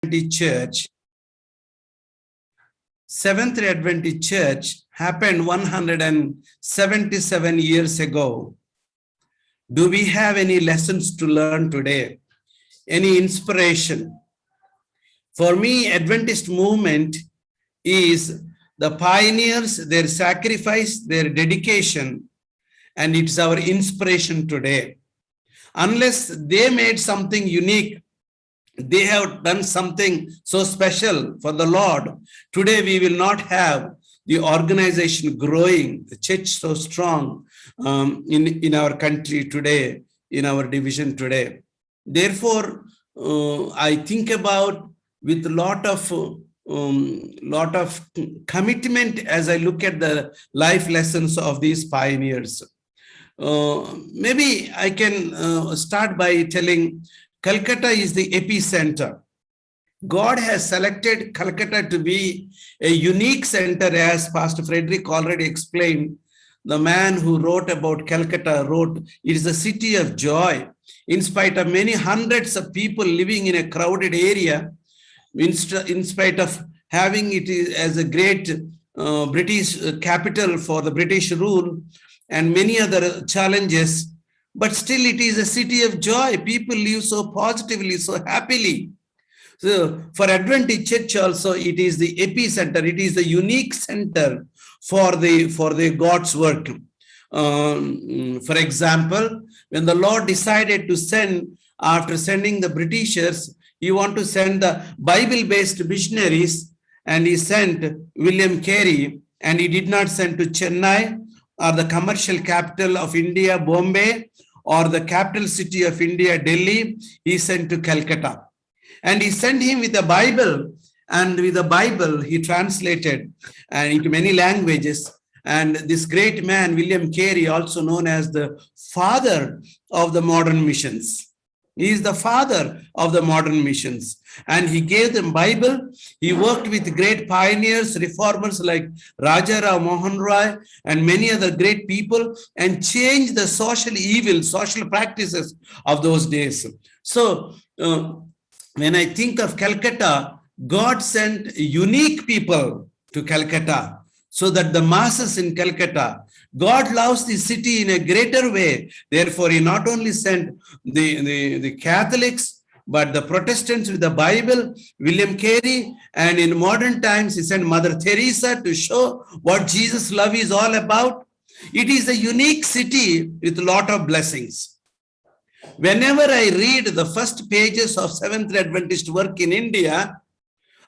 Adventist Church, Seventh-day Adventist Church happened 177 years ago. Do we have any lessons to learn today? Any inspiration? For me, Adventist movement is the pioneers, their sacrifice, their dedication, and it's our inspiration today. Unless they made something unique, they have done something so special for the Lord, today we will not have the organization growing, the church so strong in our country today, in our division today. Therefore, I think about with a lot of commitment as I look at the life lessons of these pioneers. Maybe I can start by telling Calcutta is the epicenter. God has selected Calcutta to be a unique center, as Pastor Frederick already explained. The man who wrote about Calcutta wrote, it is a city of joy. In spite of many hundreds of people living in a crowded area, in spite of having it as a great British capital for the British rule and many other challenges, but still it is a city of joy. People live so positively, so happily. So for Adventist Church also, it is the epicenter. It is the unique center for the God's work. For example, when the Lord decided to send, after sending the Britishers, he wanted to send the Bible-based missionaries, and he sent William Carey, and he did not send to Chennai or the commercial capital of India, Bombay, or the capital city of India, Delhi. He sent to Calcutta. And he sent him with a Bible, and with the Bible he translated into many languages. And this great man, William Carey, also known as the father of the modern missions. He is the father of the modern missions. And he gave them Bible. He worked with great pioneers, reformers like Raja Ram Mohan Roy and many other great people, and changed the social evil, social practices of those days. So when I think of Calcutta, God sent unique people to Calcutta so that the masses in Calcutta, God loves the city in a greater way. Therefore, he not only sent the Catholics, but the Protestants with the Bible, William Carey, and in modern times, he sent Mother Teresa to show what Jesus' love is all about. It is a unique city with a lot of blessings. Whenever I read the first pages of Seventh-day Adventist work in India,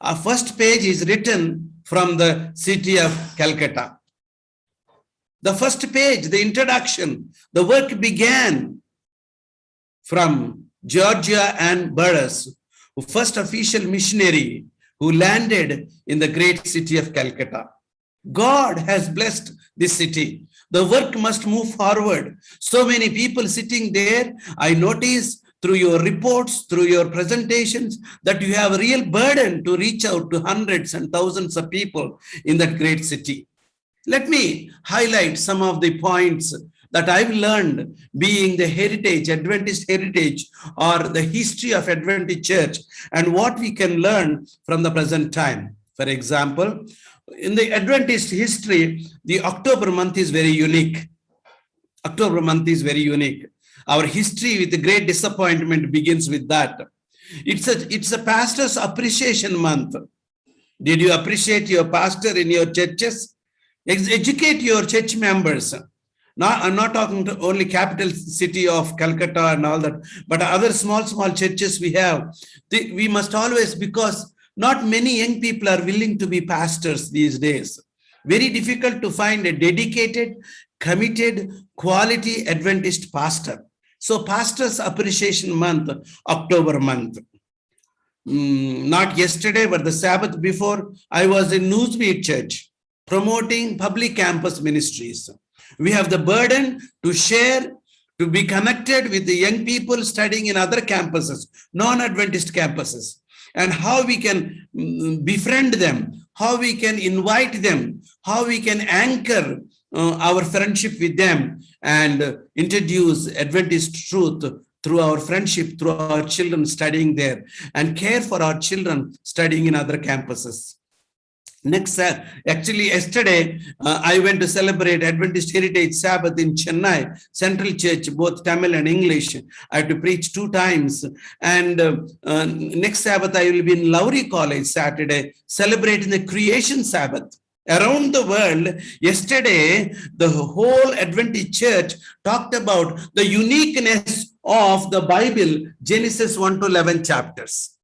a first page is written from the city of Calcutta. The first page, the introduction, the work began from Georgia and Burroughs, who first official missionary who landed in the great city of Calcutta. God has blessed this city. The work must move forward. So many people sitting there. I notice through your reports, through your presentations, that you have a real burden to reach out to hundreds and thousands of people in that great city. Let me highlight some of the points that I've learned being the heritage, Adventist heritage, or the history of Adventist Church, and what we can learn from the present time. For example, in the Adventist history, the October month is very unique. October month is very unique. Our history with the great disappointment begins with that. It's a pastor's appreciation month. Did you appreciate your pastor in your churches? Educate your church members. I'm not talking to only capital city of Calcutta and all that, but other small churches we have. We must always, because not many young people are willing to be pastors these days. Very difficult to find a dedicated, committed, quality Adventist pastor. So Pastors Appreciation Month, October month. Not yesterday, but the Sabbath before, I was in Newsweek Church promoting public campus ministries. We have the burden to share, to be connected with the young people studying in other campuses, non-Adventist campuses, and how we can befriend them, how we can invite them, how we can anchor our friendship with them and introduce Adventist truth through our friendship, through our children studying there, and care for our children studying in other campuses. Next, actually, yesterday, I went to celebrate Adventist Heritage Sabbath in Chennai, Central Church, both Tamil and English. I had to preach 2 times. And next Sabbath, I will be in Lowry College Saturday, celebrating the Creation Sabbath. Around the world, yesterday, the whole Adventist Church talked about the uniqueness of the Bible, Genesis 1 to 11 chapters.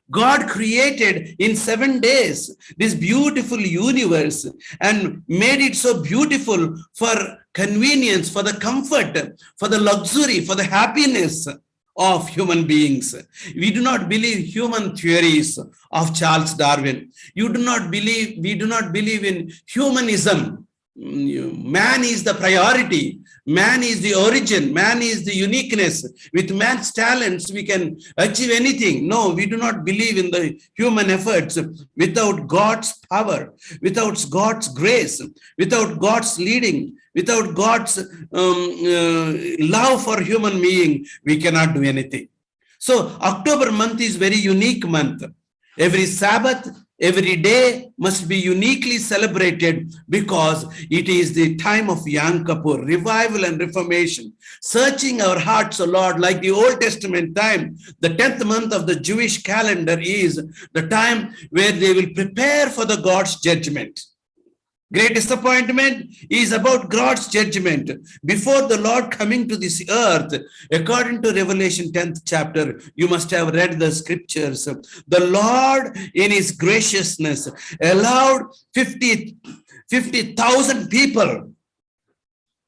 God created in 7 days this beautiful universe and made it so beautiful for convenience, for the comfort, for the luxury, for the happiness of human beings. We do not believe human theories of Charles Darwin. We do not believe in humanism. Man is the priority. Man is the origin. Man is the uniqueness. With man's talents, we can achieve anything. No, we do not believe in the human efforts without God's power, without God's grace, without God's leading, without God's love for human being. We cannot do anything. So October month is very unique month. Every Sabbath, every day must be uniquely celebrated because it is the time of Yom Kippur, revival and reformation, searching our hearts, O Lord, like the Old Testament time. The 10th month of the Jewish calendar is the time where they will prepare for the God's judgment. Great disappointment is about God's judgment before the Lord coming to this earth. According to Revelation 10th chapter, you must have read the scriptures. The Lord in his graciousness allowed 50,000 people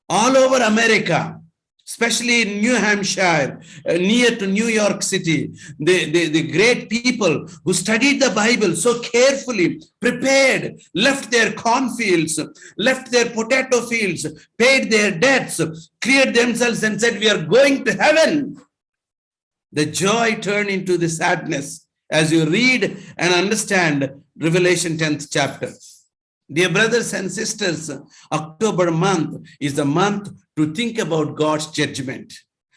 all over America, especially in New Hampshire, near to New York City, the great people who studied the Bible so carefully, prepared, left their cornfields, left their potato fields, paid their debts, cleared themselves and said, we are going to heaven. The joy turned into the sadness as you read and understand Revelation 10th chapter. Dear brothers and sisters, October month is the month to think about God's judgment.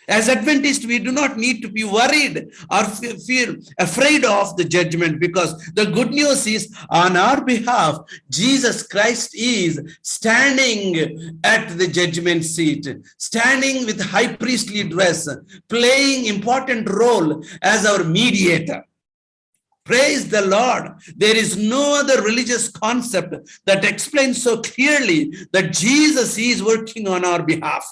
As Adventists, we do not need to be worried or feel afraid of the judgment, because the good news is on our behalf, Jesus Christ is standing at the judgment seat, standing with high priestly dress, playing important role as our mediator. Praise the Lord. There is no other religious concept that explains so clearly that Jesus is working on our behalf.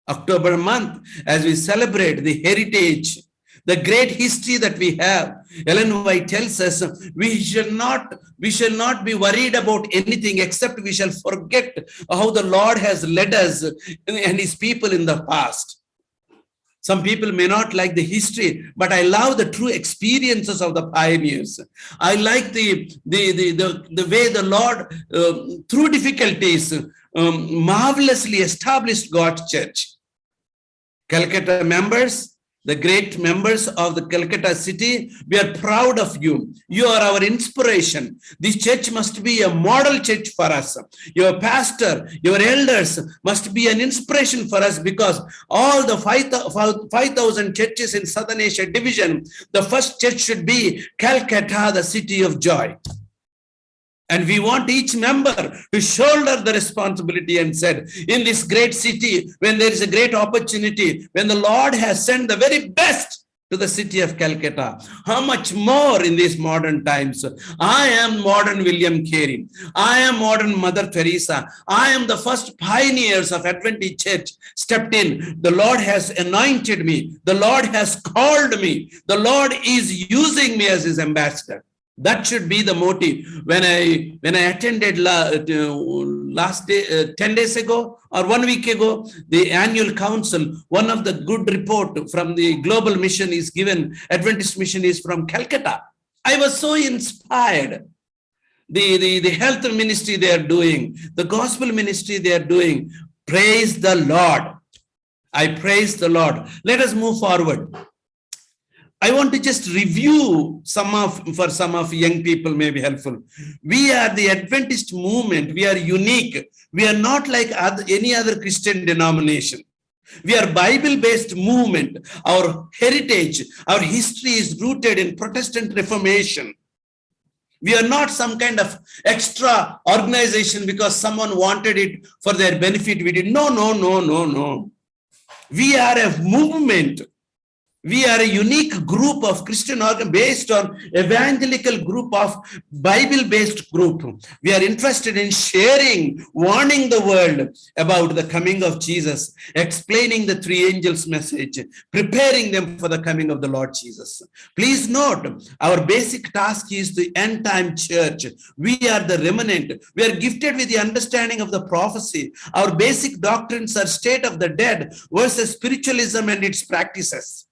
October month, as we celebrate the heritage, the great history that we have, Ellen White tells us we shall not be worried about anything except we shall forget how the Lord has led us and his people in the past. Some people may not like the history, but I love the true experiences of the pioneers. I like the way the Lord, through difficulties, marvelously established God's church. Calcutta members, the great members of the Calcutta city, we are proud of you. You are our inspiration. This church must be a model church for us. Your pastor, your elders must be an inspiration for us, because all the 5,000 churches in Southern Asia division, the first church should be Calcutta, the city of joy. And we want each member to shoulder the responsibility and said, in this great city, when there is a great opportunity, when the Lord has sent the very best to the city of Calcutta, how much more in these modern times? I am modern William Carey. I am modern Mother Teresa. I am the first pioneers of Adventist Church stepped in. The Lord has anointed me. The Lord has called me. The Lord is using me as his ambassador. That should be the motive. When I attended last day, 10 days ago or 1 week ago, the annual council, one of the good report from the global mission is given. Adventist mission is from Calcutta. I was so inspired. The health ministry they are doing, the gospel ministry they are doing. Praise the Lord. I praise the Lord. Let us move forward. I want to just review for some of young people may be helpful. We are the Adventist movement. We are unique. We are not like any other Christian denomination. We are Bible-based movement. Our heritage, our history is rooted in Protestant Reformation. We are not some kind of extra organization because someone wanted it for their benefit. We did. No. We are a movement. We are a unique group of Christian based on evangelical group of Bible-based group. We are interested in sharing, warning the world about the coming of Jesus, explaining the three angels' message, preparing them for the coming of the Lord Jesus. Please note, our basic task is the end time church. We are the remnant. We are gifted with the understanding of the prophecy. Our basic doctrines are state of the dead versus spiritualism and its practices.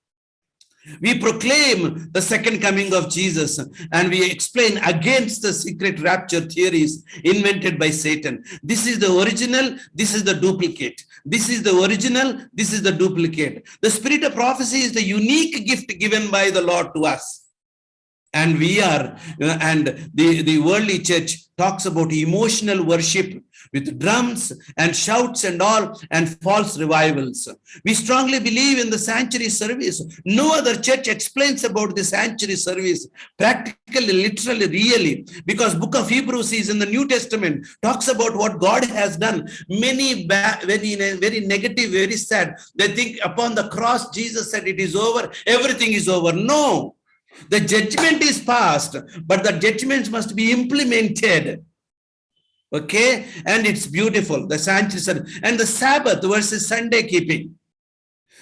We proclaim the second coming of Jesus and we explain against the secret rapture theories invented by Satan. This is the original, this is the duplicate. This is the original, this is the duplicate. The spirit of prophecy is the unique gift given by the Lord to us. And we are, and the worldly church talks about emotional worship with drums and shouts and all and false revivals. We strongly believe in the sanctuary service. No other church explains about the sanctuary service practically, literally, really, because book of Hebrews is in the New Testament, talks about what God has done. Many very negative, very sad. They think upon the cross, Jesus said it is over, everything is over. No. The judgment is passed, but the judgments must be implemented. Okay, and it's beautiful. The sanctuary service and the Sabbath versus Sunday keeping.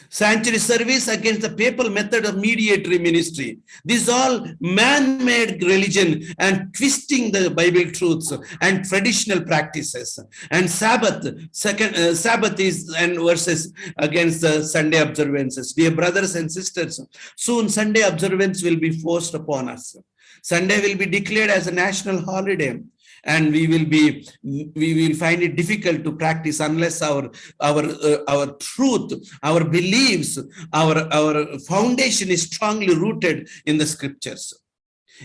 Sanctuary service against the papal method of mediatory ministry. This is all man-made religion and twisting the Bible truths and traditional practices. And Sabbath, Sabbath is and versus against the Sunday observances. Dear brothers and sisters, soon Sunday observance will be forced upon us. Sunday will be declared as a national holiday. And we will find it difficult to practice unless our truth, our beliefs, our foundation is strongly rooted in the scriptures.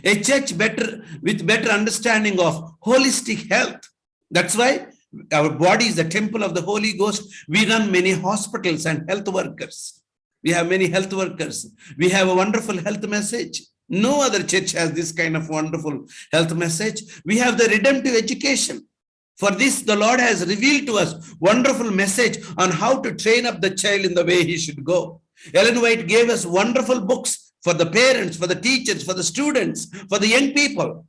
A church with better understanding of holistic health. That's why our body is the temple of the Holy Ghost. We run many hospitals and health workers. We have many health workers. We have a wonderful health message. No other church has this kind of wonderful health message. We have the redemptive education. For this, the Lord has revealed to us wonderful message on how to train up the child in the way he should go. Ellen White gave us wonderful books for the parents, for the teachers, for the students, for the young people.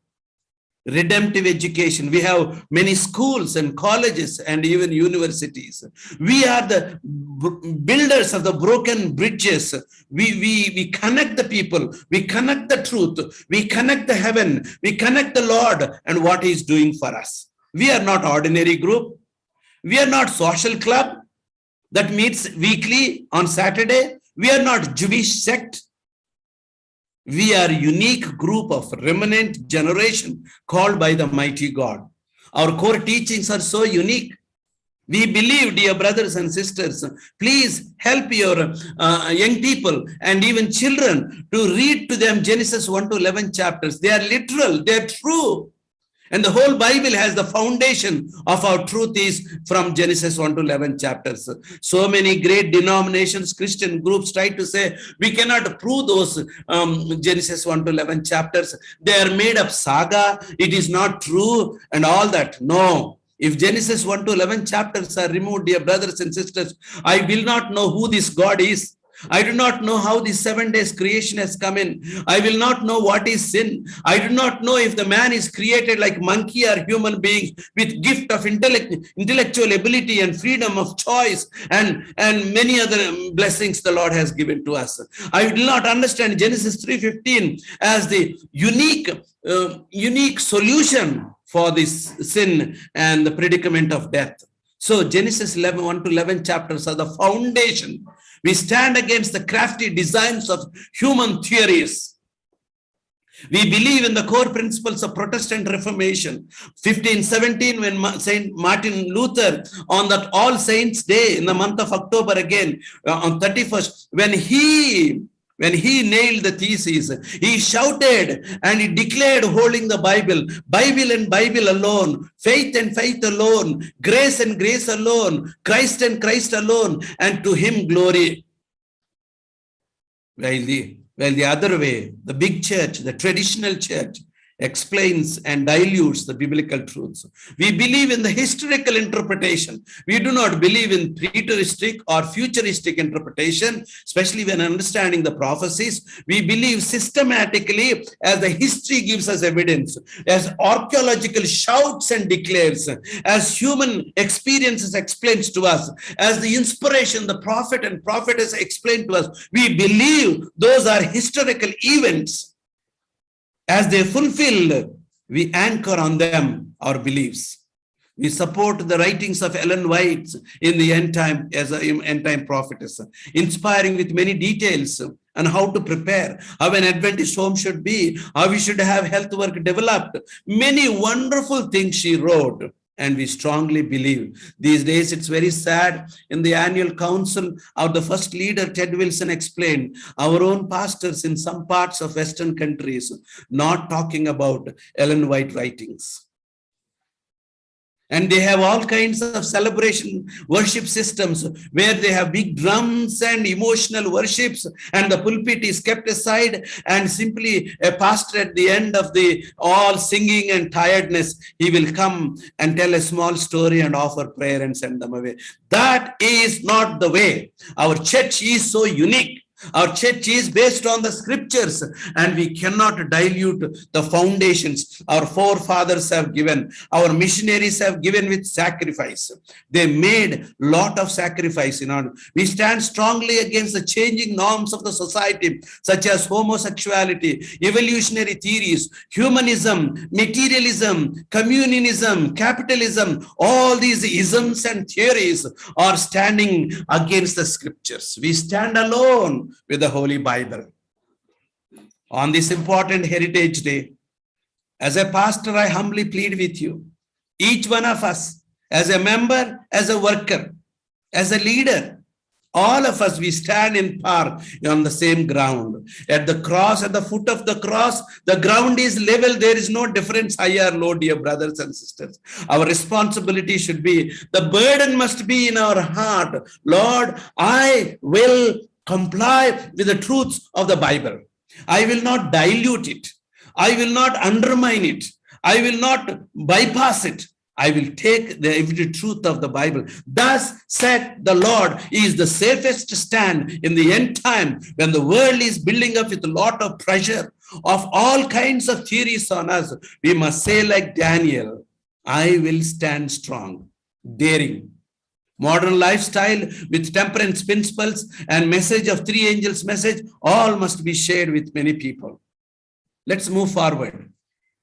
Redemptive education. We have many schools and colleges and even universities. We are the builders of the broken bridges. We connect the people. We connect the truth. We connect the heaven. We connect the Lord and what he is doing for us. We are not ordinary group. We are not social club that meets weekly on Saturday. We are not Jewish sect. We are a unique group of remnant generation called by the mighty God. Our core teachings are so unique. We believe, dear brothers and sisters, please help your young people and even children to read to them Genesis 1 to 11 chapters. They are literal, they are true. And the whole Bible has the foundation of our truth is from Genesis 1 to 11 chapters. So many great denominations, Christian groups try to say, we cannot prove those Genesis 1 to 11 chapters. They are made up saga. It is not true and all that. No. If Genesis 1 to 11 chapters are removed, dear brothers and sisters, I will not know who this God is. I do not know how the 7 days creation has come in. I will not know what is sin. I do not know if the man is created like monkey or human being with gift of intellectual ability and freedom of choice and many other blessings the Lord has given to us. I will not understand Genesis 3:15 as the unique solution for this sin and the predicament of death. So Genesis 1 to 11 chapters are the foundation. We stand against the crafty designs of human theories. We believe in the core principles of Protestant Reformation. 1517, when Saint Martin Luther, on that All Saints Day in the month of October again, on 31st, when when he nailed the thesis, he shouted and he declared holding the Bible, Bible and Bible alone, faith and faith alone, grace and grace alone, Christ and Christ alone, and to him glory. While the other way, the big church, the traditional church, explains and dilutes the biblical truths. We believe in the historical interpretation. We do not believe in preteristic or futuristic interpretation, especially when understanding the prophecies. We believe systematically as the history gives us evidence, as archaeological shouts and declares, as human experiences explains to us, as the inspiration the prophet and prophetess explain to us. We believe those are historical events. As they fulfill, we anchor on them our beliefs. We support the writings of Ellen White in the end time as an end time prophetess, inspiring with many details on how to prepare, how an Adventist home should be, how we should have health work developed. Many wonderful things she wrote. And we strongly believe. These days, it's very sad. In the annual council, the first leader, Ted Wilson, explained our own pastors in some parts of Western countries not talking about Ellen White writings. And they have all kinds of celebration worship systems where they have big drums and emotional worships, and the pulpit is kept aside, and simply a pastor at the end of the all singing and tiredness, he will come and tell a small story and offer prayer and send them away. That is not the way. Our church is so unique. Our church is based on the scriptures, and we cannot dilute the foundations our forefathers have given, our missionaries have given with sacrifice. They made lot of sacrifice in order. We stand strongly against the changing norms of the society, such as homosexuality, evolutionary theories, humanism, materialism, communism, capitalism. All these isms and theories are standing against the scriptures. We stand alone with the Holy Bible. On this important Heritage Day, as a pastor, I humbly plead with you, each one of us, as a member, as a worker, as a leader, all of us, we stand in part on the same ground. At the cross, at the foot of the cross, the ground is level. There is no difference high or low, dear brothers and sisters. Our responsibility should be, the burden must be in our heart. Lord, I will comply with the truths of the Bible. I will not dilute it. I will not undermine it. I will not bypass it. I will take the every truth of the Bible. Thus said the Lord is the safest stand in the end time, when the world is building up with a lot of pressure of all kinds of theories on us. We must say like Daniel, I will stand strong, daring. Modern lifestyle with temperance principles and message of three angels message, all must be shared with many people. Let's move forward.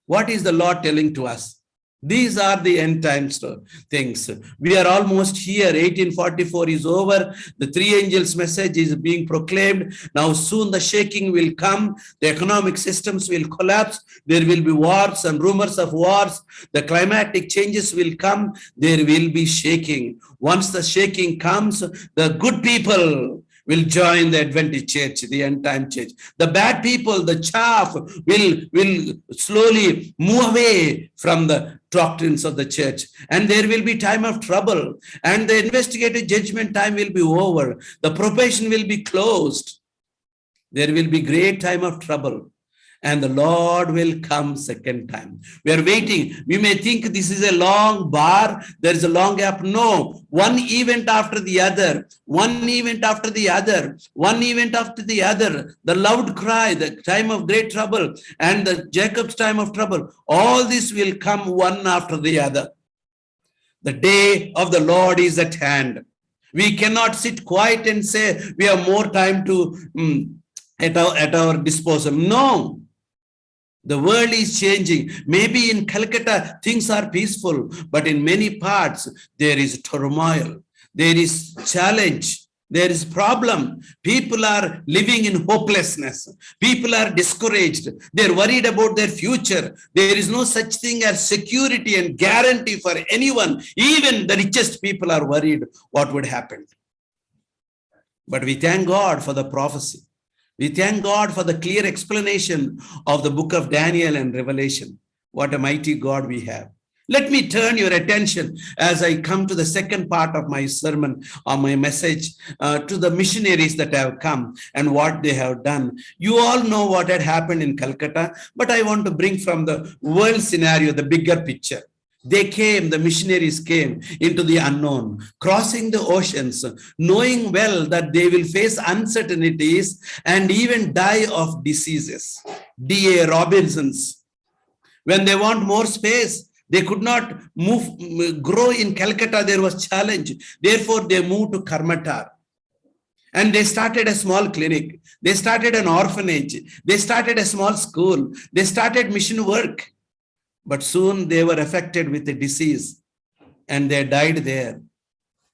What is the Lord telling to us? These are the end times things. We are almost here. 1844 is over. The three angels message is being proclaimed. Now soon the shaking will come. The economic systems will collapse. There will be wars and rumors of wars. The climatic changes will come. There will be shaking. Once the shaking comes, the good people will join the Adventist church, the end time church. The bad people, the chaff, will slowly move away from the doctrines of the church. And there will be time of trouble. And the investigative judgment time will be over. The probation will be closed. There will be great time of trouble. And the Lord will come second time. We are waiting. We may think this is a long bar. There is a long gap. No. One event after the other. One event after the other. One event after the other. The loud cry, the time of great trouble, and the Jacob's time of trouble. All this will come one after the other. The day of the Lord is at hand. We cannot sit quiet and say we have more time to at our disposal. No. The world is changing. Maybe in Calcutta, things are peaceful, but in many parts, there is turmoil. There is challenge. There is problem. People are living in hopelessness. People are discouraged. They're worried about their future. There is no such thing as security and guarantee for anyone. Even the richest people are worried what would happen. But we thank God for the prophecy. We thank God for the clear explanation of the book of Daniel and Revelation. What a mighty God we have. Let me turn your attention as I come to the second part of my sermon or my message to the missionaries that have come and what they have done. You all know what had happened in Calcutta, but I want to bring from the world scenario the bigger picture. They came, the missionaries came into the unknown, crossing the oceans, knowing well that they will face uncertainties and even die of diseases. D.A. Robinson's. When they want more space, they could not grow in Calcutta. There was challenge. Therefore, they moved to Karmatar. And they started a small clinic. They started an orphanage. They started a small school. They started mission work. But soon they were affected with a disease and they died there.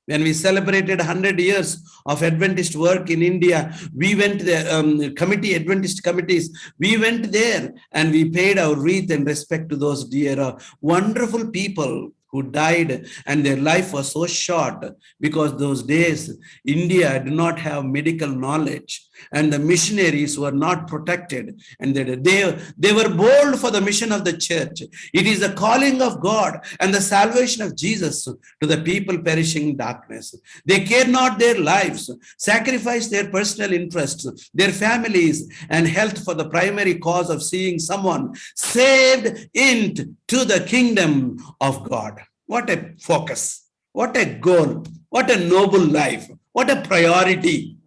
When we celebrated 100 years of Adventist work in India, we went there, Adventist committees, we went there and we paid our wreath in respect to those dear, wonderful people who died, and their life was so short because those days India did not have medical knowledge and the missionaries were not protected, and they were bold for the mission of the church. It is the calling of God and the salvation of Jesus to the people perishing in darkness. They care not their lives, sacrifice their personal interests, their families and health for the primary cause of seeing someone saved into the kingdom of God. What a focus, what a goal, what a noble life, what a priority.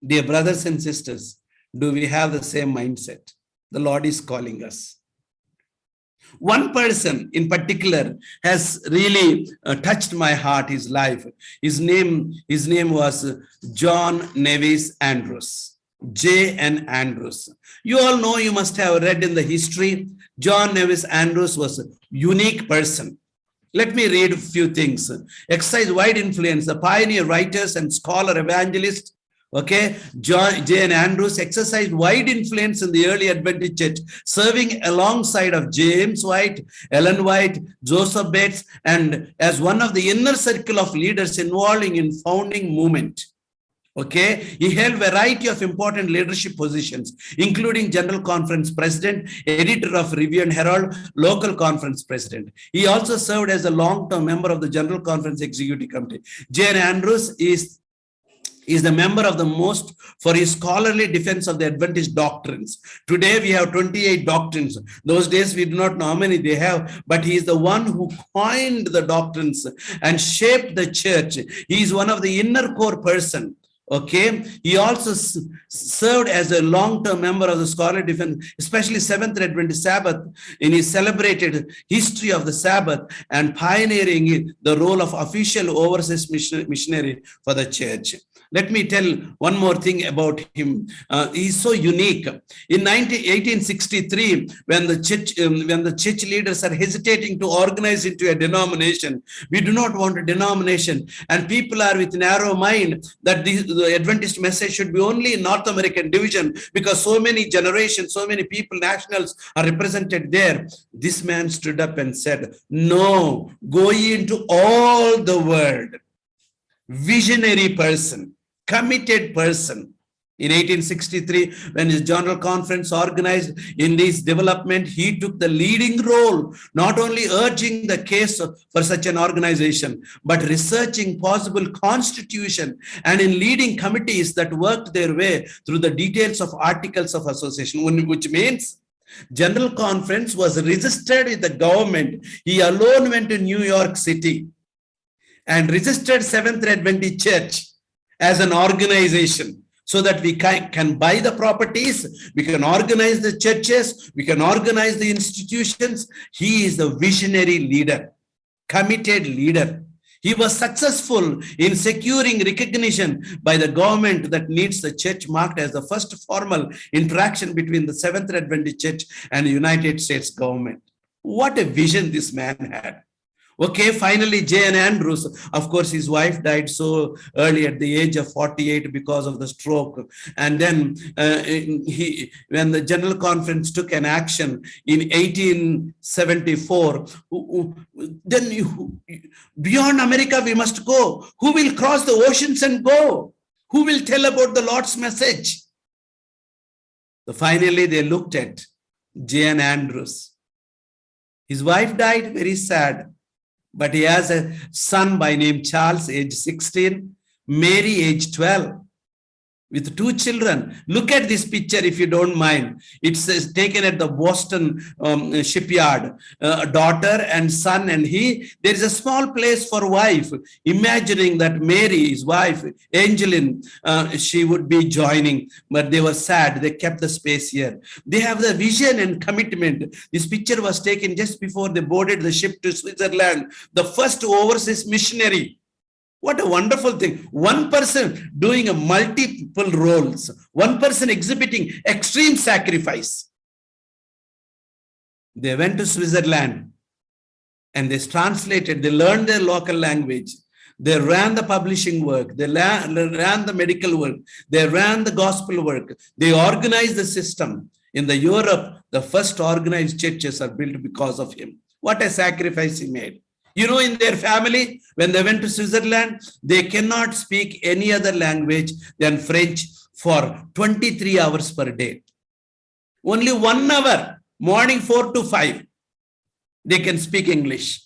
Dear brothers and sisters, do we have the same mindset? The Lord is calling us. One person in particular has really touched my heart, his life. His name was John Nevis Andrews. J.N. Andrews. You all know, you must have read in the history, John Nevis Andrews was a unique person. Let me read a few things. Exercise wide influence, the pioneer writers and scholar evangelist. Okay, J.N. Andrews exercised wide influence in the early Adventist church, serving alongside of James White, Ellen White, Joseph Bates, and as one of the inner circle of leaders involving in founding movement. Okay, he held a variety of important leadership positions, including General Conference President, editor of Review and Herald, local conference president. He also served as a long-term member of the General Conference Executive Committee. J.N. Andrews is the member of the most for his scholarly defense of the Adventist doctrines. Today we have 28 doctrines. Those days we do not know how many they have, but he is the one who coined the doctrines and shaped the church. He is one of the inner core person. Okay, he also served as a long-term member of the scholarly defense, especially Seventh Adventist Sabbath, in his celebrated history of the Sabbath and pioneering the role of official overseas missionary for the church. Let me tell one more thing about him. He's so unique. In 1863, when the church leaders are hesitating to organize into a denomination, we do not want a denomination, and people are with narrow mind that the Adventist message should be only in North American division because so many generations, so many people, nationals are represented there. This man stood up and said, "No, go ye into all the world." Visionary person, committed person. In 1863, when his General Conference organized in this development, he took the leading role, not only urging the case for such an organization, but researching possible constitution and in leading committees that worked their way through the details of articles of association, which means General Conference was registered with the government. He alone went to New York City and registered Seventh Adventist Church as an organization so that we can buy the properties, we can organize the churches, we can organize the institutions. He is the visionary leader, committed leader. He was successful in securing recognition by the government that needs the church marked as the first formal interaction between the Seventh Adventist Church and the United States government. What a vision this man had. Okay, finally, J.N. Andrews, of course, his wife died so early at the age of 48 because of the stroke. And then when the General Conference took an action in 1874, then beyond America we must go. Who will cross the oceans and go? Who will tell about the Lord's message? So finally, they looked at J.N. Andrews. His wife died, very sad, but he has a son by name Charles, age 16, Mary, age 12, with two children. Look at this picture if you don't mind. It's taken at the Boston shipyard. A daughter and son and he. There is a small place for wife. Imagining that Mary, his wife, Angeline, she would be joining. But they were sad. They kept the space here. They have the vision and commitment. This picture was taken just before they boarded the ship to Switzerland. The first overseas missionary. What a wonderful thing. One person doing a multiple roles. One person exhibiting extreme sacrifice. They went to Switzerland and they translated, they learned their local language. They ran the publishing work. They ran the medical work. They ran the gospel work. They organized the system. In the Europe, the first organized churches are built because of him. What a sacrifice he made. You know, in their family, when they went to Switzerland, they cannot speak any other language than French for 23 hours per day. Only 1 hour, morning 4 to 5, they can speak English.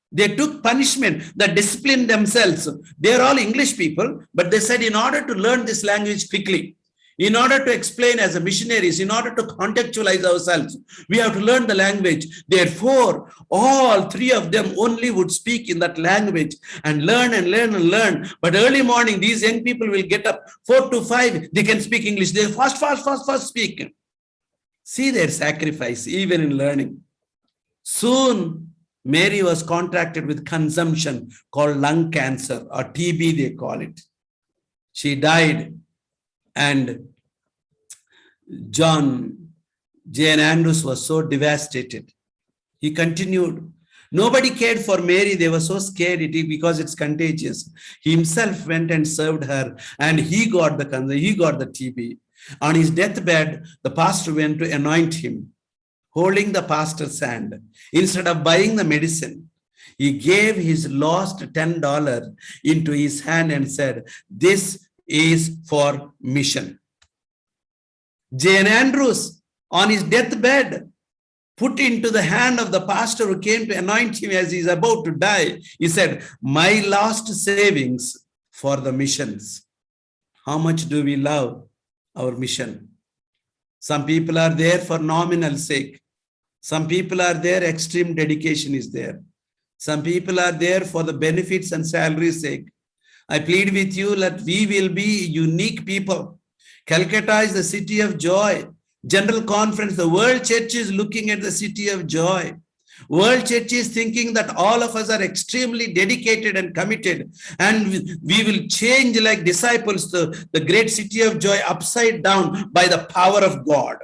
They took punishment, that disciplined themselves. They are all English people, but they said in order to learn this language quickly, in order to explain as a missionaries, in order to contextualize ourselves, we have to learn the language. Therefore, all three of them only would speak in that language and learn and learn and learn. But early morning, these young people will get up 4 to 5. They can speak English. They fast speak. See their sacrifice, even in learning. Soon, Mary was contracted with consumption called lung cancer or TB, they call it. She died. And J.N. Andrews was so devastated. He continued. Nobody cared for Mary. They were so scared because it's contagious. He himself went and served her and he got the TB. On his deathbed, the pastor went to anoint him, holding the pastor's hand. Instead of buying the medicine, he gave his lost $10 into his hand and said, "This is for mission." J.N. Andrews, on his deathbed, put into the hand of the pastor who came to anoint him as he's about to die. He said, "My last savings for the missions." How much do we love our mission? Some people are there for nominal sake. Some people are there, extreme dedication is there. Some people are there for the benefits and salary sake. I plead with you that we will be unique people. Calcutta is the city of joy. General Conference, the World Church is looking at the city of joy. World Church is thinking that all of us are extremely dedicated and committed, and we will change like disciples the great city of joy upside down by the power of God.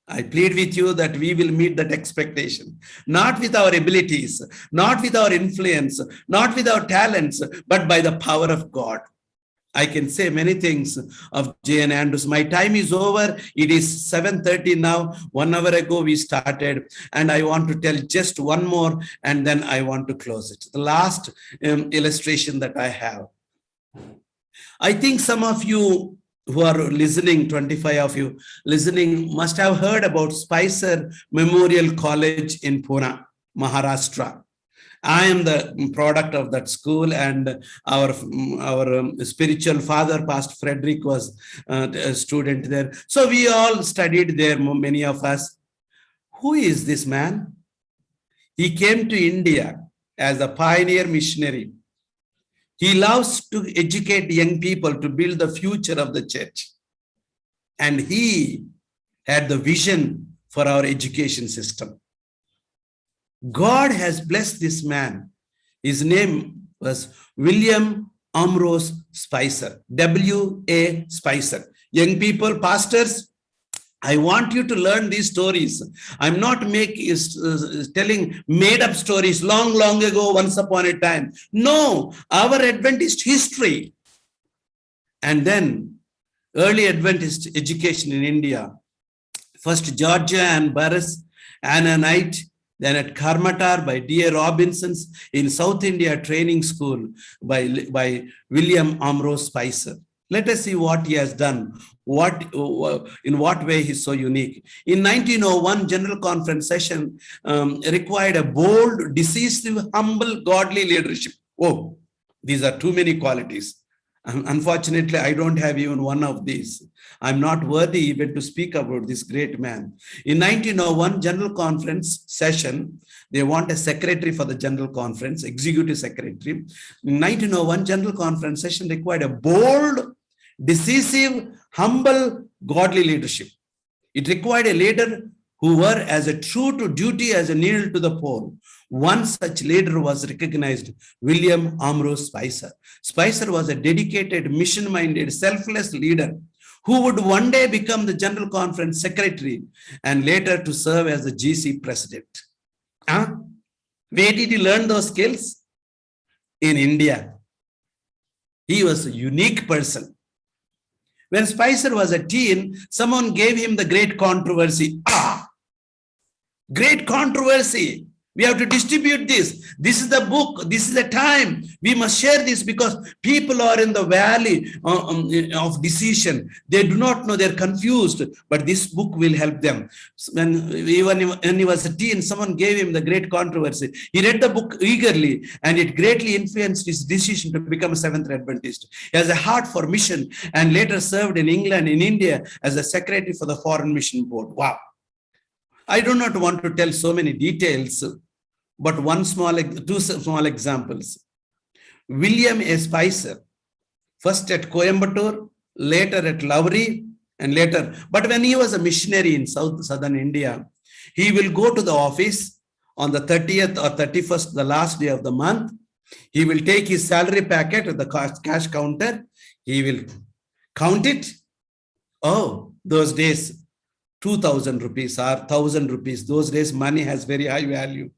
I plead with you that we will meet that expectation, not with our abilities, not with our influence, not with our talents, but by the power of God. I can say many things of J.N. Andrews. My time is over. It is 7:30 now. 1 hour ago we started, and I want to tell just one more, and then I want to close it. The last illustration that I have. I think some of you who are listening, 25 of you listening, must have heard about Spicer Memorial College in Pune, Maharashtra. I am the product of that school, and our spiritual father, Pastor Frederick, was a student there. So we all studied there, many of us. Who is this man? He came to India as a pioneer missionary. He loves to educate young people to build the future of the church. And he had the vision for our education system. God has blessed this man. His name was William Ambrose Spicer, W.A. Spicer. Young people, pastors, I want you to learn these stories. I'm not telling made up stories long ago, once upon a time. No, our Adventist history. And then early Adventist education in India. First Georgia and Burris, Annanite, then at Karmatar by D.A. Robinson's, in South India Training School by William Ambrose Spicer. Let us see what he has done. In what way he's so unique. In 1901, General Conference session required a bold, decisive, humble, godly leadership. Oh, these are too many qualities. Unfortunately, I don't have even one of these. I'm not worthy even to speak about this great man. In 1901 General Conference session, they want a secretary for the General Conference, executive secretary. In 1901 General Conference session required a bold, decisive, humble, godly leadership. It required a leader who were as a true to duty as a needle to the pole. One such leader was recognized, William Ambrose Spicer. Spicer was a dedicated, mission-minded, selfless leader who would one day become the General Conference secretary and later to serve as the GC president. Where did he learn those skills? In India. He was a unique person. When Spicer was a teen, someone gave him the great controversy. Great controversy. We have to distribute this. This is the book. This is the time. We must share this because people are in the valley of decision. They do not know. They're confused. But this book will help them. When he was a teen, someone gave him the great controversy. He read the book eagerly and it greatly influenced his decision to become a Seventh Adventist. He has a heart for mission and later served in England, in India as a secretary for the Foreign Mission Board. Wow. I do not want to tell so many details, but two small examples. William A. Spicer, first at Coimbatore, later at Lowry, and later. But when he was a missionary in southern India, he will go to the office on the 30th or 31st, the last day of the month. He will take his salary packet at the cash counter. He will count it. Oh, those days, 2,000 rupees or 1,000 rupees. Those days, money has very high value.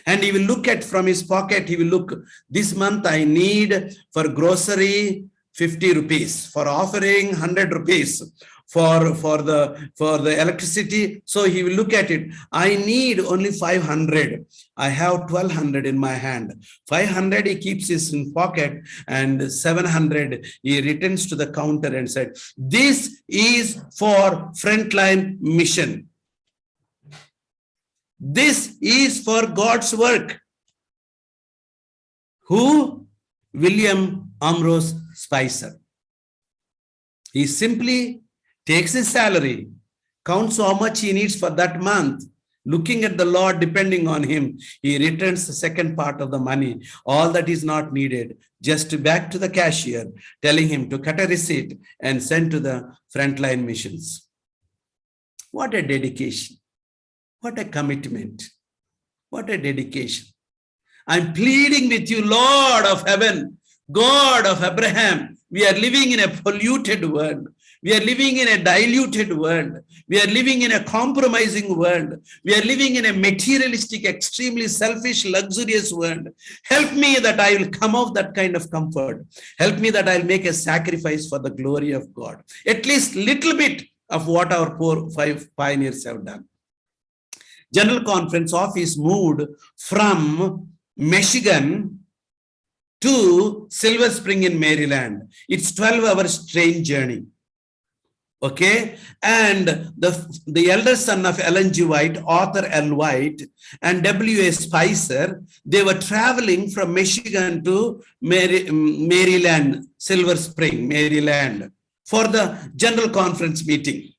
And he will look at from his pocket, he will look, this month I need for grocery 50 rupees, for offering 100 rupees, for the electricity. So he will look at it. I need only 500. I have 1,200 in my hand. 500 he keeps his in pocket and 700 he returns to the counter and said, this is for frontline mission. This is for God's work. Who? William Ambrose Spicer. He simply takes his salary, counts how much he needs for that month, looking at the Lord, depending on him. He returns the second part of the money, all that is not needed, just back to the cashier, telling him to cut a receipt and send to the frontline missions. What a dedication. What a commitment. What a dedication. I'm pleading with you, Lord of heaven, God of Abraham. We are living in a polluted world. We are living in a diluted world. We are living in a compromising world. We are living in a materialistic, extremely selfish, luxurious world. Help me that I will come off that kind of comfort. Help me that I'll make a sacrifice for the glory of God. At least little bit of what our poor five pioneers have done. General Conference office moved from Michigan to Silver Spring in Maryland. It's 12-hour train journey. Okay, and the elder son of Ellen G. White, Arthur L. White, and W.A. Spicer, they were traveling from Michigan to Maryland, Silver Spring, Maryland, for the General Conference meeting.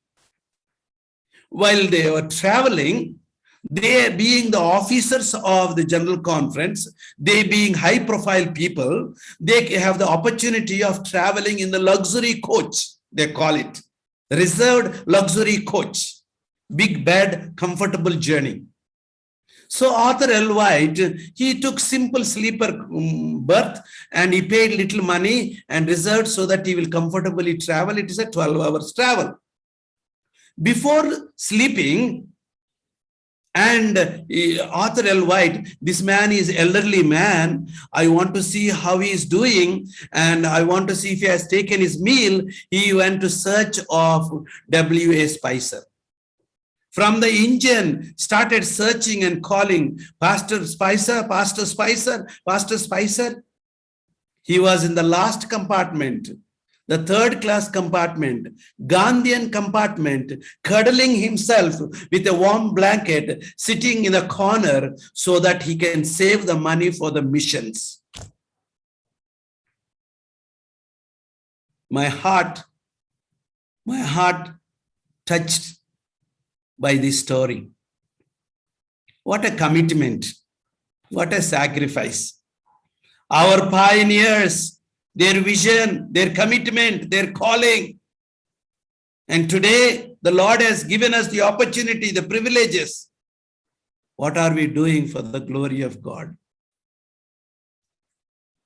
While they were traveling, they being the officers of the General Conference, they being high-profile people, they have the opportunity of traveling in the luxury coach, they call it. Reserved luxury coach, big bed, comfortable journey. So Arthur L. White, he took simple sleeper berth and he paid little money and reserved so that he will comfortably travel. It is a 12 hours travel. Before sleeping, and Arthur L. White, this man is elderly man. I want to see how he is doing. And I want to see if he has taken his meal. He went to search of W.A. Spicer. From the engine, started searching and calling, Pastor Spicer, Pastor Spicer, Pastor Spicer. He was in the last compartment. the third class compartment, Gandhian compartment, cuddling himself with a warm blanket, sitting in a corner so that he can save the money for the missions. My heart touched by this story. What a commitment. What a sacrifice. Our pioneers, their vision, their commitment, their calling. And today, the Lord has given us the opportunity, the privileges. What are we doing for the glory of God?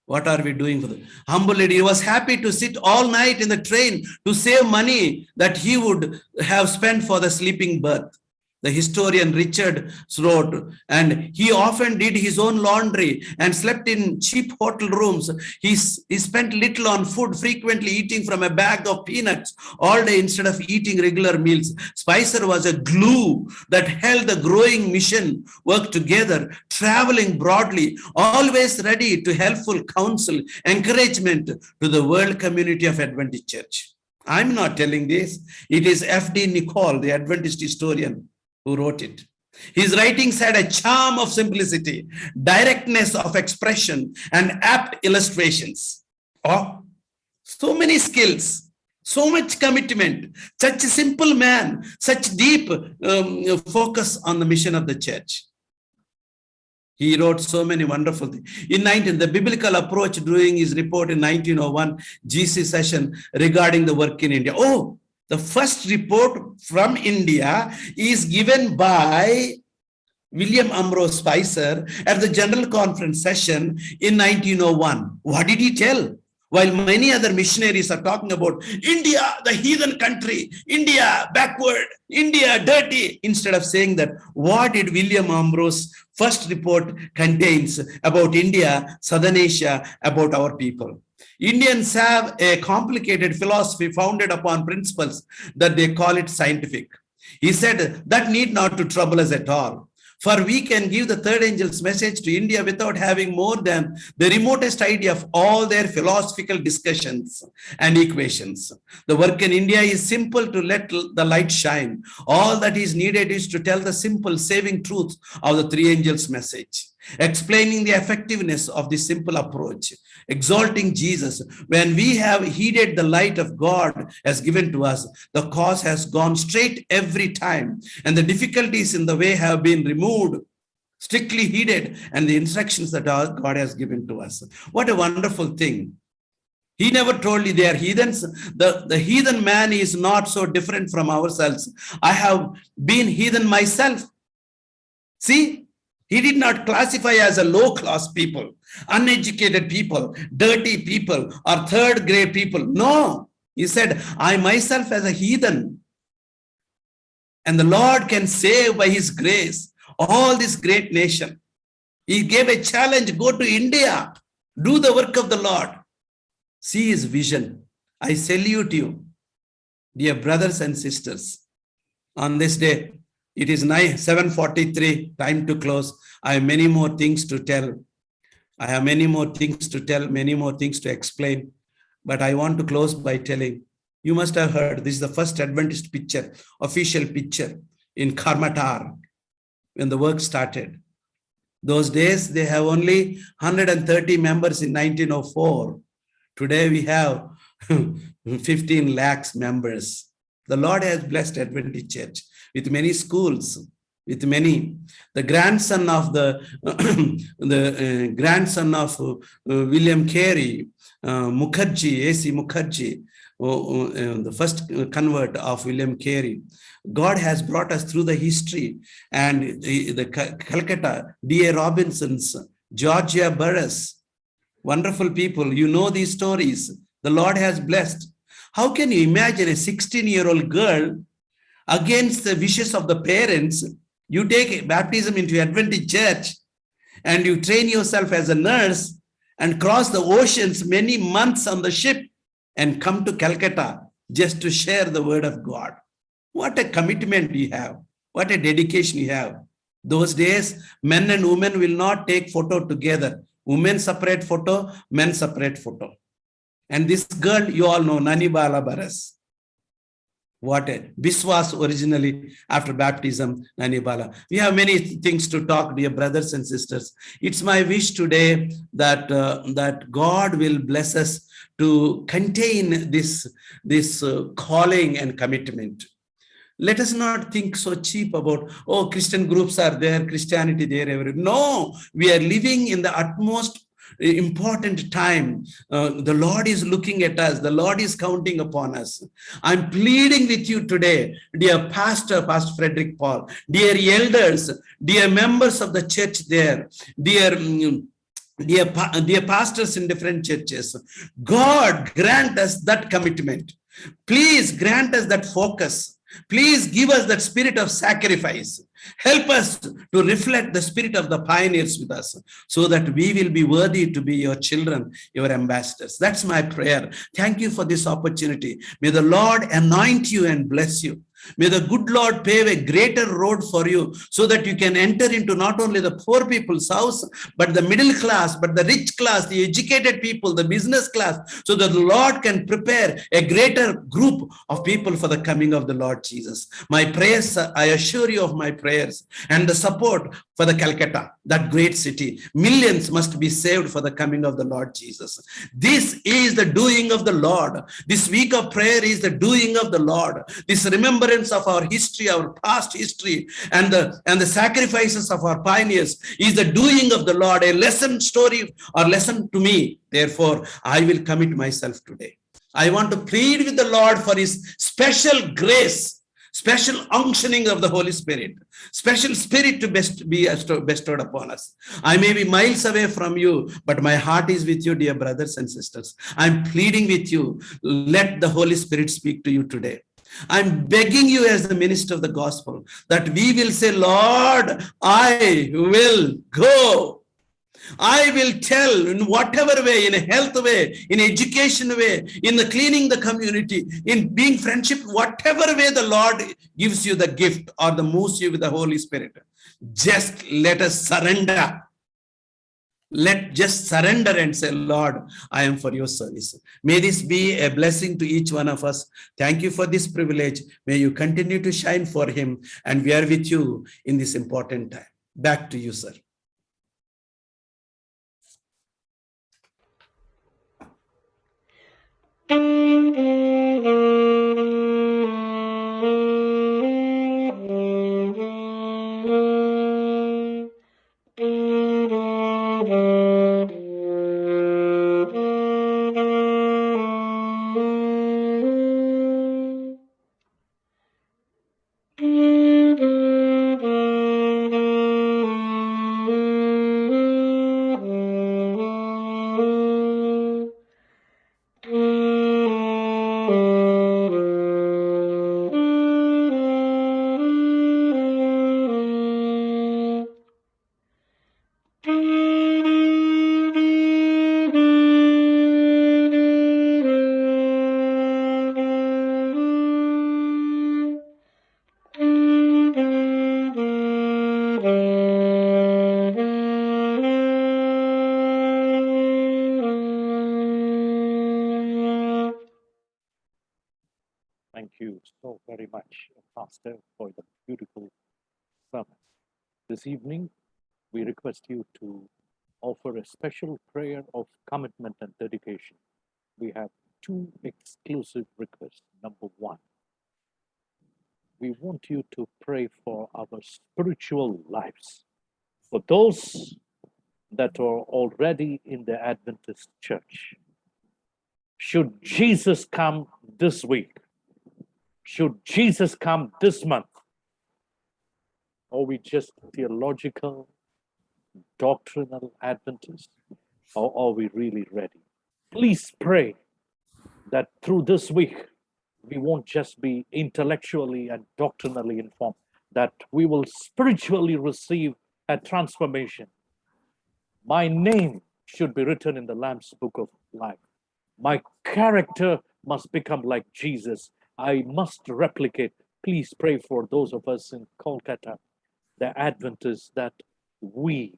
What are we doing for the humble lady? He was happy to sit all night in the train to save money that he would have spent for the sleeping berth. The historian Richard wrote, and he often did his own laundry and slept in cheap hotel rooms. He spent little on food, frequently eating from a bag of peanuts all day instead of eating regular meals. Spicer was a glue that held the growing mission work together, traveling broadly, always ready to helpful counsel, encouragement to the world community of Adventist Church. I'm not telling this. It is F.D. Nicol, the Adventist historian, who wrote it. His writings had a charm of simplicity, directness of expression, and apt illustrations. Oh, so many skills, so much commitment, such a simple man, such deep focus on the mission of the church. He wrote so many wonderful things. The biblical approach during his report in 1901 GC session regarding the work in India. Oh, the first report from India is given by William Ambrose Spicer at the General Conference session in 1901. What did he tell? While many other missionaries are talking about India, the heathen country, India, backward, India, dirty, instead of saying that, what did William Ambrose first report contains about India, Southern Asia, about our people? Indians have a complicated philosophy founded upon principles that they call it scientific. He said that need not to trouble us at all. For we can give the third angel's message to India without having more than the remotest idea of all their philosophical discussions and equations. The work in India is simple to let the light shine. All that is needed is to tell the simple saving truth of the three angels' message, explaining the effectiveness of this simple approach, exalting Jesus. When we have heeded the light of God has given to us, the cause has gone straight every time, and the difficulties in the way have been removed, strictly heeded, and the instructions that God has given to us. What a wonderful thing. He never told you they are heathens. The heathen man is not so different from ourselves. I have been heathen myself. See, he did not classify as a low-class people, uneducated people, dirty people, or third-grade people. No, he said, I myself as a heathen. And the Lord can save by his grace all this great nation. He gave a challenge, go to India, do the work of the Lord. See his vision. I salute you, dear brothers and sisters. On this day, it is 7:43, time to close. I have many more things to tell. I have many more things to tell, many more things to explain. But I want to close by telling, you must have heard, this is the first Adventist picture, official picture in Karmatar when the work started. Those days, they have only 130 members in 1904. Today, we have 15 lakhs members. The Lord has blessed Adventist Church with many schools, with many. The grandson of William Carey, Mukherjee, A.C. Mukherjee, the first convert of William Carey. God has brought us through the history, and the Calcutta, D.A. Robinson's, Georgia Burroughs, wonderful people. You know these stories. The Lord has blessed. How can you imagine a 16-year-old girl against the wishes of the parents? You take baptism into Adventist Church and you train yourself as a nurse and cross the oceans many months on the ship and come to Calcutta just to share the word of God. What a commitment you have. What a dedication you have. Those days, men and women will not take photo together. Women separate photo, men separate photo. And this girl, you all know, Nani Bala Baras. What a Biswas originally after baptism, Nani Bala. We have many things to talk, dear brothers and sisters. It's my wish today that that God will bless us to contain this calling and commitment. Let us not think so cheap about, oh, Christian groups are there, Christianity there, everywhere. No, we are living in the utmost important time. The Lord is looking at us. The Lord is counting upon us. I'm pleading with you today, dear Pastor Frederick Paul, dear elders, dear members of the church there, dear dear pastors in different churches. God grant us that commitment. Please grant us that focus. Please give us that spirit of sacrifice. Help us to reflect the spirit of the pioneers with us so that we will be worthy to be your children, your ambassadors. That's my prayer. Thank you for this opportunity. May the Lord anoint you and bless you. May the good Lord pave a greater road for you so that you can enter into not only the poor people's house, but the middle class, but the rich class, the educated people, the business class, so that the Lord can prepare a greater group of people for the coming of the Lord Jesus. My prayers, I assure you of my prayers and the support for the Calcutta, that great city. Millions must be saved for the coming of the Lord Jesus. This is the doing of the Lord. This week of prayer is the doing of the Lord. This remembrance of our history, our past history, and the sacrifices of our pioneers is the doing of the Lord, a lesson story or lesson to me. Therefore, I will commit myself today. I want to plead with the Lord for his special grace, special unctioning of the Holy Spirit, special spirit to be bestowed upon us. I may be miles away from you, but my heart is with you, dear brothers and sisters. I'm pleading with you. Let the Holy Spirit speak to you today. I'm begging you as the minister of the gospel that we will say, Lord, I will go. I will tell in whatever way, in a health way, in education way, in the cleaning the community, in being friendship, whatever way the Lord gives you the gift or the moves you with the Holy Spirit. Just let us surrender. Just surrender and say, Lord, I am for your service. May this be a blessing to each one of us. Thank you for this privilege. May you continue to shine for him, and we are with you in this important time. Back to you, sir. Thank you so very much, Pastor, for the beautiful sermon. This evening, we request you to offer a special prayer of commitment and dedication. We have two exclusive requests. Number one, we want you to pray for our spiritual lives. For those that are already in the Adventist church, should Jesus come this week, should Jesus come this month, are we just theological, doctrinal Adventists, or are we really ready? Please pray that through this week, we won't just be intellectually and doctrinally informed, that we will spiritually receive a transformation. My name should be written in the Lamb's Book of Life. My character must become like Jesus. I must replicate. Please pray for those of us in Kolkata, the Adventists, that we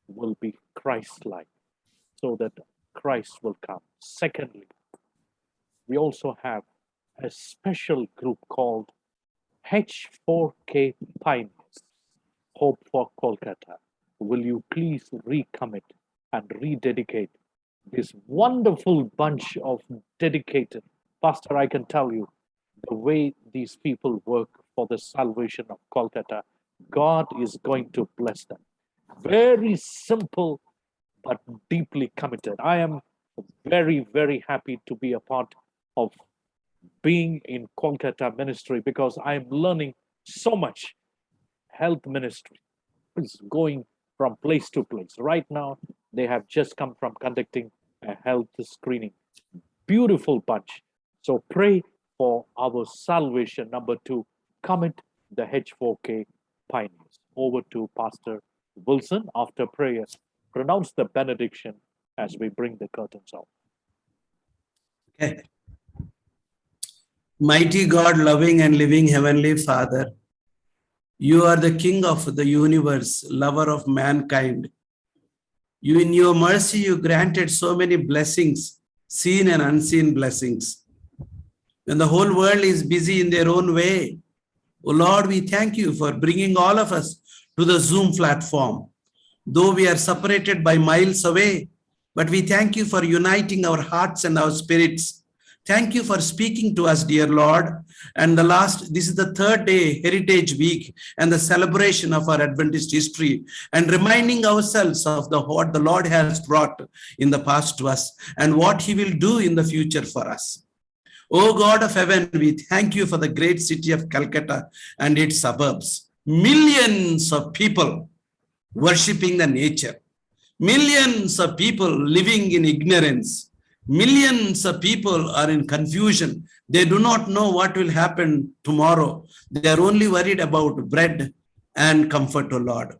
will be Christ-like, so that Christ will come. Secondly, we also have a special group called H4K Pioneers, Hope for Kolkata. Will you please recommit and rededicate this wonderful bunch of dedicated? Pastor, I can tell you, the way these people work for the salvation of Kolkata, God is going to bless them. Very simple, but deeply committed. I am very, very happy to be a part of being in Kolkata ministry because I am learning so much. Health ministry is going from place to place. Right now, they have just come from conducting a health screening. Beautiful bunch. So pray for our salvation. Number 2, commit the H4K pioneers. Over to Pastor Wilson after prayer. Pronounce the benediction as we bring the curtains out. Okay. Mighty God, loving and living Heavenly Father, you are the King of the universe, lover of mankind. You, in your mercy, you granted so many blessings, seen and unseen blessings. When the whole world is busy in their own way, oh Lord, we thank you for bringing all of us to the Zoom platform. Though we are separated by miles away, but we thank you for uniting our hearts and our spirits. Thank you for speaking to us, dear Lord. And this is the third day, Heritage Week, and the celebration of our Adventist history, and reminding ourselves of what the Lord has brought in the past to us and what he will do in the future for us. O God of heaven, we thank you for the great city of Calcutta and its suburbs. Millions of people worshipping the nature. Millions of people living in ignorance. Millions of people are in confusion. They do not know what will happen tomorrow. They are only worried about bread and comfort, O Lord.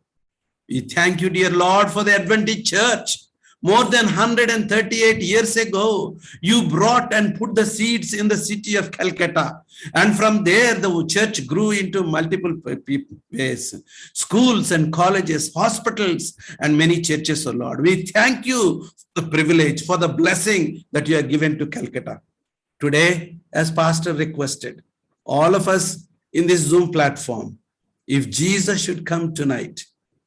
We thank you, dear Lord, for the Adventist Church. More than 138 years ago, you brought and put the seeds in the city of Calcutta. And from there, the church grew into multiple ways, schools and colleges, hospitals, and many churches, O Lord. We thank you for the privilege, for the blessing that you have given to Calcutta. Today, as Pastor requested, all of us in this Zoom platform, if Jesus should come tonight,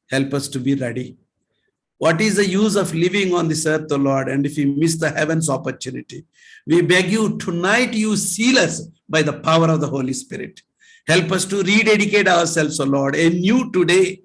help us to be ready. What is the use of living on this earth, O Lord, and if we miss the heavens opportunity? We beg you, tonight you seal us by the power of the Holy Spirit. Help us to rededicate ourselves, O Lord, anew today.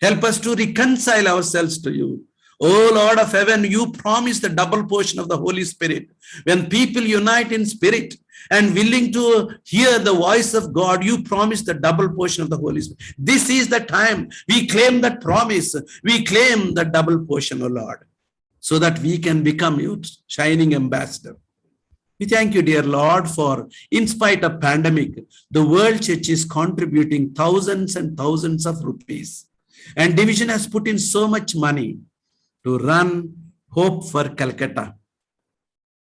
Help us to reconcile ourselves to you. O Lord of heaven, you promised the double portion of the Holy Spirit. When people unite in spirit and willing to hear the voice of God, you promised the double portion of the Holy Spirit. This is the time we claim that promise. We claim the double portion, O Lord, so that we can become your shining ambassador. We thank you, dear Lord, for in spite of pandemic, the World Church is contributing thousands and thousands of rupees. And Division has put in so much money to run Hope for Calcutta.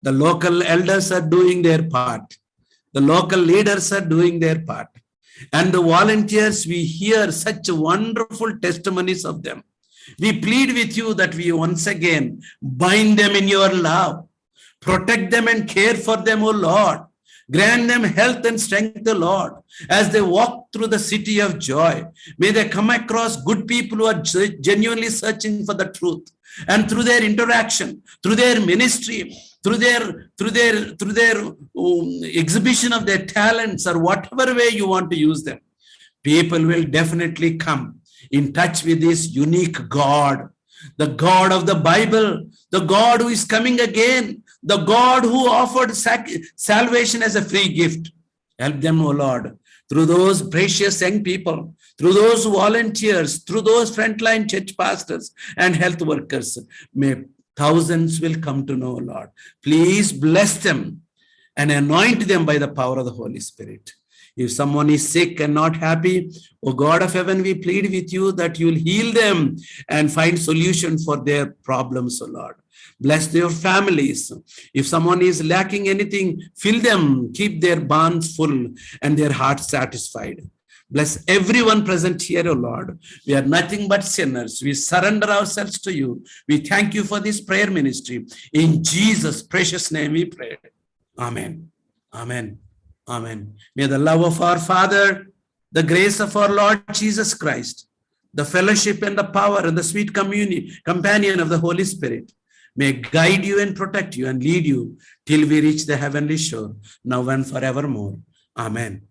The local elders are doing their part. The local leaders are doing their part. And the volunteers, we hear such wonderful testimonies of them. We plead with you that we once again bind them in your love. Protect them and care for them, O Lord. Grant them health and strength, O Lord, as they walk through the city of joy. May they come across good people who are genuinely searching for the truth. And through their interaction, through their ministry, through their exhibition of their talents, or whatever way you want to use them, people will definitely come in touch with this unique God, the God of the Bible, the God who is coming again, the God who offered salvation as a free gift. Help them, O Lord, through those precious young people, through those volunteers, through those frontline church pastors and health workers. May thousands will come to know, Lord. Please bless them and anoint them by the power of the Holy Spirit. If someone is sick and not happy, O God of heaven, we plead with you that you will heal them and find solution for their problems, O Lord. Bless their families. If someone is lacking anything, fill them, keep their barns full and their hearts satisfied. Bless everyone present here, O Lord. We are nothing but sinners. We surrender ourselves to you. We thank you for this prayer ministry. In Jesus' precious name we pray. Amen. Amen. Amen. May the love of our Father, the grace of our Lord Jesus Christ, the fellowship and the power and the sweet companion of the Holy Spirit may guide you and protect you and lead you till we reach the heavenly shore, now and forevermore. Amen.